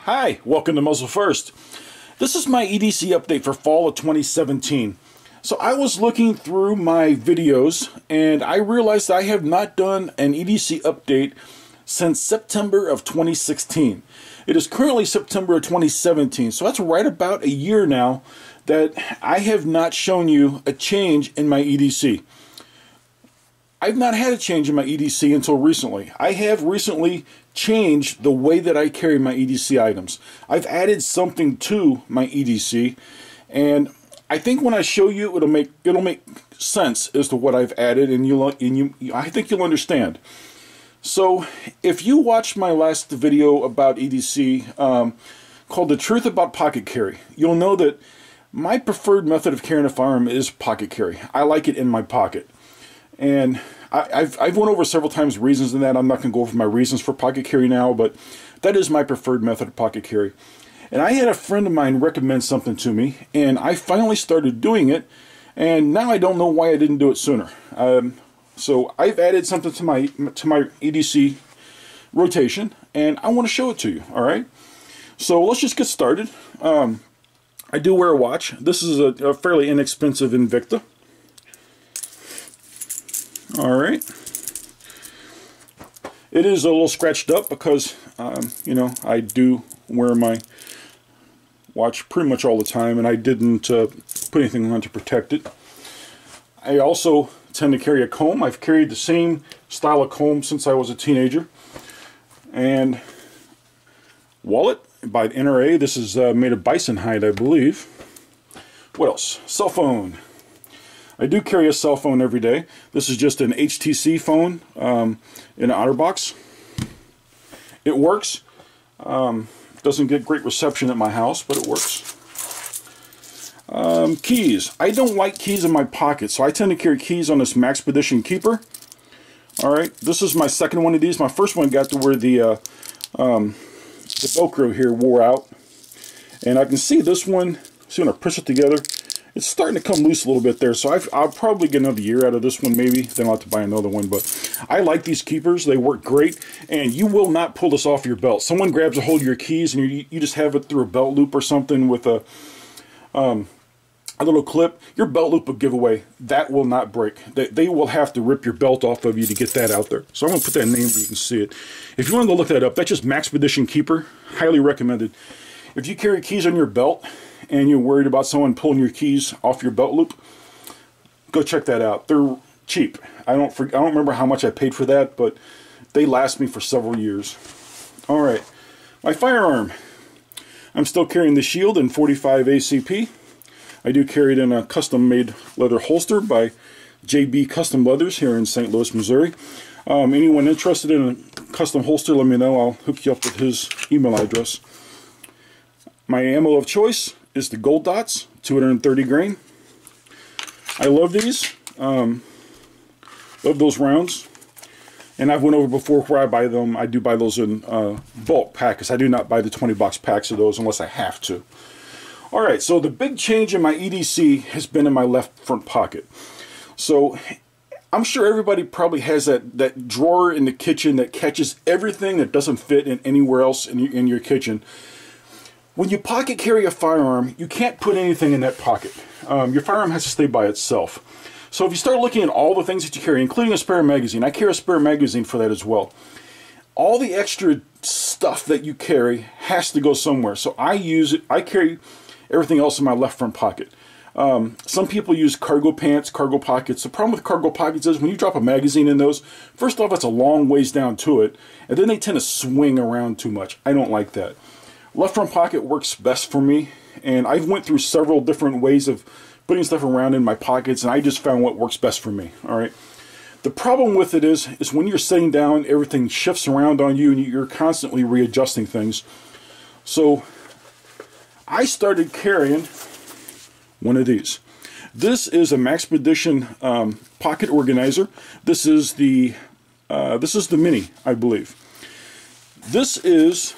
Hi, welcome to Muzzle First. This is my EDC update for fall of 2017. So I was looking through my videos and I realized I have not done an EDC update since September of 2016. It is currently September of 2017, so that's right about a year now that I have not shown you a change in my EDC. I've not had a change in my EDC until recently. I have recently changed the way that I carry my EDC items. I've added something to my EDC, and I think when I show you, it'll make sense as to what I've added, and I think you'll understand. So, if you watched my last video about EDC called "The Truth About Pocket Carry," you'll know that my preferred method of carrying a firearm is pocket carry. I like it in my pocket. And I've went over several times reasons in that. I'm not going to go over my reasons for pocket carry now, but that is my preferred method of pocket carry. And I had a friend of mine recommend something to me, and I finally started doing it, and now I don't know why I didn't do it sooner. So I've added something to my EDC rotation, and I want to show it to you, alright? So let's just get started. I do wear a watch. This is a fairly inexpensive Invicta. Alright, it is a little scratched up because, you know, I do wear my watch pretty much all the time, and I didn't put anything on to protect it. I also tend to carry a comb. I've carried the same style of comb since I was a teenager. And wallet by NRA. This is made of bison hide, I believe. What else? Cell phone. I do carry a cell phone every day. This is just an HTC phone in an OtterBox. It works. Doesn't get great reception at my house, but it works. Keys. I don't like keys in my pocket, so I tend to carry keys on this Maxpedition Keeper. Alright, this is my second one of these. My first one got to where the Velcro here wore out. And I can see this one, see when I push it together, it's starting to come loose a little bit there, so I'll probably get another year out of this one maybe, then I'll have to buy another one. But I like these keepers, they work great, and you will not pull this off your belt. Someone grabs a hold of your keys and you just have it through a belt loop or something with a little clip, your belt loop will give away. That will not break. They will have to rip your belt off of you to get that out there. So I'm going to put that name where you can see it. If you want to go look that up, that's just Maxpedition Keeper, highly recommended. If you carry keys on your belt, and you're worried about someone pulling your keys off your belt loop, go check that out. They're cheap. I don't remember how much I paid for that, but they last me for several years. Alright, my firearm. I'm still carrying the Shield in 45 ACP. I do carry it in a custom-made leather holster by JB Custom Leathers here in St. Louis, Missouri. Anyone interested in a custom holster, let me know. I'll hook you up with his email address. My ammo of choice is the Gold Dots, 230 grain. I love these. Love those rounds. And I've went over before where I buy them. I do buy those in bulk packs. I do not buy the 20-box packs of those unless I have to. Alright, so the big change in my EDC has been in my left front pocket. So I'm sure everybody probably has that drawer in the kitchen that catches everything that doesn't fit in anywhere else in your kitchen. When you pocket carry a firearm, you can't put anything in that pocket. Your firearm has to stay by itself. So if you start looking at all the things that you carry, including a spare magazine, I carry a spare magazine for that as well. All the extra stuff that you carry has to go somewhere. So I carry everything else in my left front pocket. Some people use cargo pants, cargo pockets. The problem with cargo pockets is when you drop a magazine in those, first off, it's a long ways down to it, and then they tend to swing around too much. I don't like that. Left front pocket works best for me, and I've went through several different ways of putting stuff around in my pockets, and I just found what works best for me. Alright. The problem with it is when you're sitting down, everything shifts around on you, and you're constantly readjusting things. So I started carrying one of these. This is a Maxpedition pocket organizer. This is the Mini, I believe. This is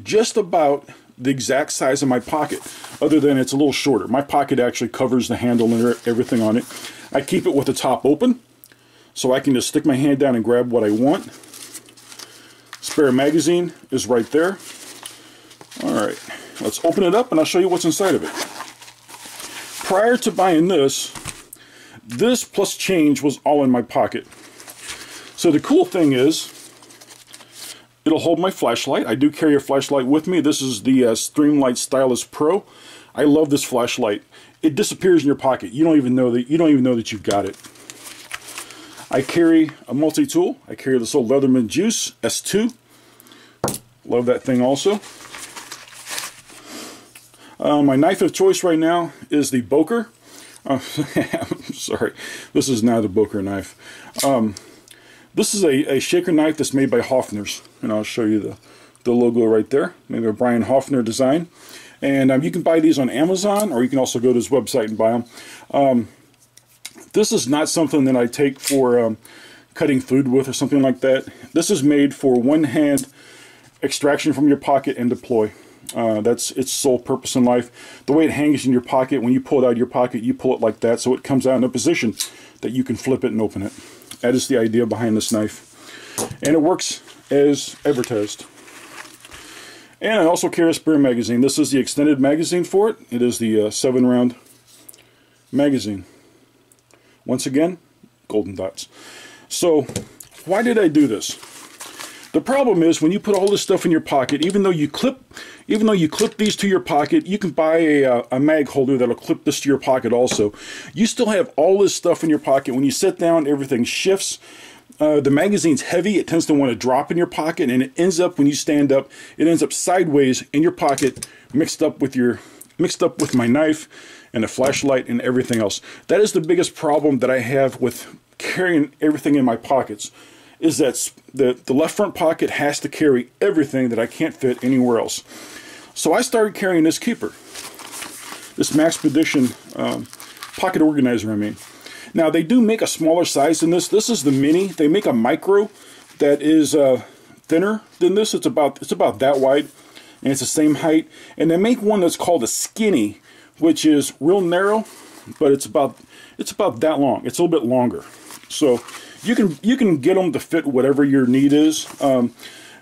just about the exact size of my pocket, other than it's a little shorter. My pocket actually covers the handle and everything on it. I keep it with the top open, so I can just stick my hand down and grab what I want. Spare magazine is right there. Alright, let's open it up and I'll show you what's inside of it. Prior to buying this plus change was all in my pocket. So the cool thing is, it'll hold my flashlight. I do carry a flashlight with me. This is the Streamlight Stylus Pro. I love this flashlight. It disappears in your pocket. You don't even know that you've got it. I carry a multi-tool. I carry this old Leatherman Juice S2. Love that thing also. My knife of choice right now is the Boker. Sorry, this is not the Boker knife. This is a shaker knife that's made by Hofner's, and I'll show you the logo right there. Maybe a Brian Hofner design. And you can buy these on Amazon, or you can also go to his website and buy them. This is not something that I take for cutting food with or something like that. This is made for one-hand extraction from your pocket and deploy. That's its sole purpose in life. The way it hangs in your pocket, when you pull it out of your pocket, you pull it like that so it comes out in a position that you can flip it and open it. That is the idea behind this knife. And it works as advertised. And I also carry a spare magazine. This is the extended magazine for it. It is the 7-round magazine. Once again, golden dots. So, why did I do this? The problem is when you put all this stuff in your pocket, even though you clip these to your pocket, you can buy a mag holder that'll clip this to your pocket also. You still have all this stuff in your pocket. When you sit down, everything shifts. The magazine's heavy. It tends to want to drop in your pocket, and it ends up, when you stand up, it ends up sideways in your pocket, mixed up with my knife and a flashlight and everything else. That is the biggest problem that I have with carrying everything in my pockets, is that the left front pocket has to carry everything that I can't fit anywhere else. So I started carrying this keeper, this Maxpedition pocket organizer, I mean. Now, they do make a smaller size than this. This is the mini. They make a micro that is thinner than this. It's about that wide, and it's the same height. And they make one that's called a skinny, which is real narrow, but it's about that long. It's a little bit longer. So you can get them to fit whatever your need is.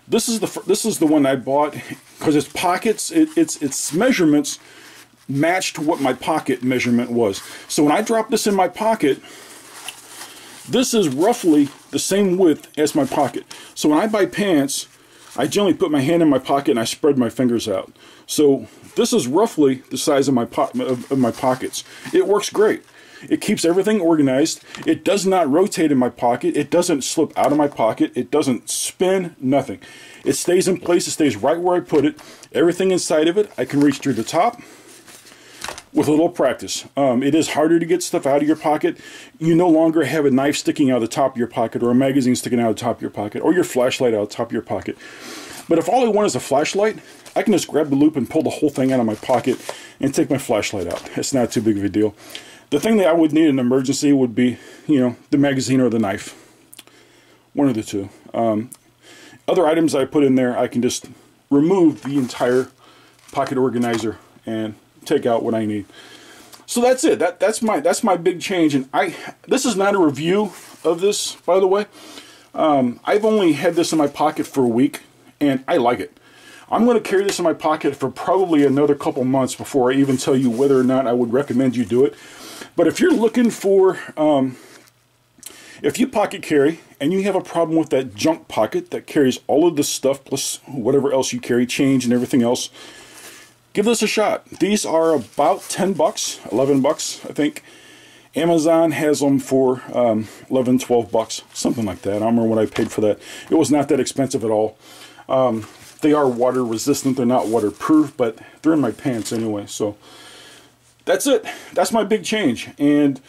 This is the one I bought because its pockets, its measurements matched what my pocket measurement was. So when I drop this in my pocket, this is roughly the same width as my pocket. So when I buy pants, I generally put my hand in my pocket and I spread my fingers out. So this is roughly the size of my pockets. It works great. It keeps everything organized. It does not rotate in my pocket. It doesn't slip out of my pocket. It doesn't spin, nothing. It stays in place. It stays right where I put it. Everything inside of it, I can reach through the top with a little practice. It is harder to get stuff out of your pocket. You no longer have a knife sticking out of the top of your pocket, or a magazine sticking out of the top of your pocket, or your flashlight out of the top of your pocket. But if all I want is a flashlight, I can just grab the loop and pull the whole thing out of my pocket and take my flashlight out. It's not too big of a deal. The thing that I would need in an emergency would be, the magazine or the knife. One of the two. Other items I put in there, I can just remove the entire pocket organizer and take out what I need. So that's it. That's my big change. And this is not a review of this, by the way. I've only had this in my pocket for a week, and I like it. I'm going to carry this in my pocket for probably another couple months before I even tell you whether or not I would recommend you do it. But if you're looking for, if you pocket carry and you have a problem with that junk pocket that carries all of this stuff plus whatever else you carry, change and everything else, give this a shot. These are about 10 bucks, 11 bucks, I think. Amazon has them for 11, 12 bucks, something like that. I don't remember what I paid for that. It was not that expensive at all. They are water resistant. They're not waterproof, but they're in my pants anyway. So that's it. That's my big change, and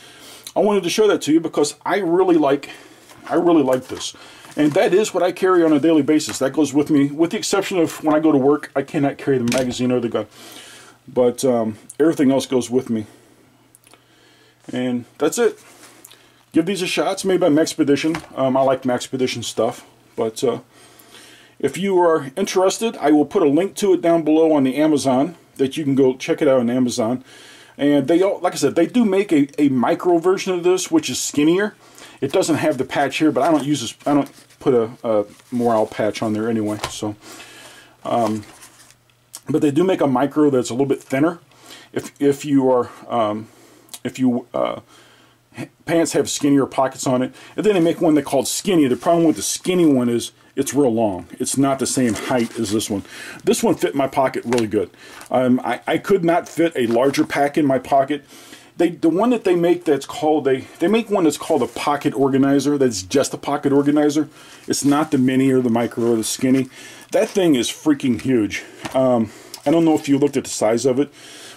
I wanted to show that to you because I really like this. And that is what I carry on a daily basis. That goes with me, with the exception of when I go to work. I cannot carry the magazine or the gun, but everything else goes with me. And that's it. Give these a shot. It's made by Maxpedition. I like Maxpedition stuff, but if you are interested, I will put a link to it down below on the Amazon that you can go check it out on Amazon. And they, like I said, they do make a micro version of this, which is skinnier. It doesn't have the patch here, but I don't use this. I don't put a morale patch on there anyway. So, But they do make a micro that's a little bit thinner. If your pants have skinnier pockets on it, and then they make one they called skinny. The problem with the skinny one is it's real long. It's not the same height as this one. This one fit my pocket really good. I could not fit a larger pack in my pocket. The one that they make that's called they make one that's called a pocket organizer. That's just a pocket organizer. It's not the mini or the micro or the skinny. That thing is freaking huge. I don't know if you looked at the size of it,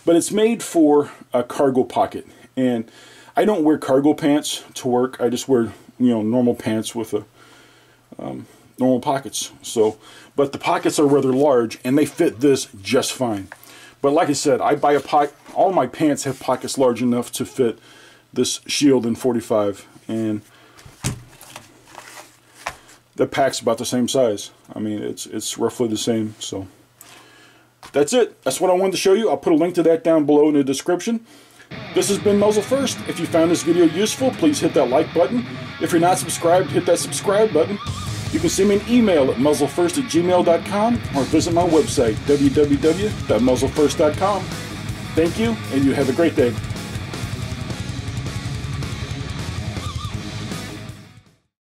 but it's made for a cargo pocket. And I don't wear cargo pants to work. I just wear, you know, normal pants with a normal pockets. So, but the pockets are rather large, and they fit this just fine. But like I said, I buy a pocket. All my pants have pockets large enough to fit this Shield in 45, and the pack's about the same size. I mean, it's roughly the same. So that's it. That's what I wanted to show you. I'll put a link to that down below in the description. This has been Muzzle First. If you found this video useful, please hit that like button. If you're not subscribed, hit that subscribe button. You can send me an email at muzzlefirst@gmail.com or visit my website, www.muzzlefirst.com. Thank you, and you have a great day.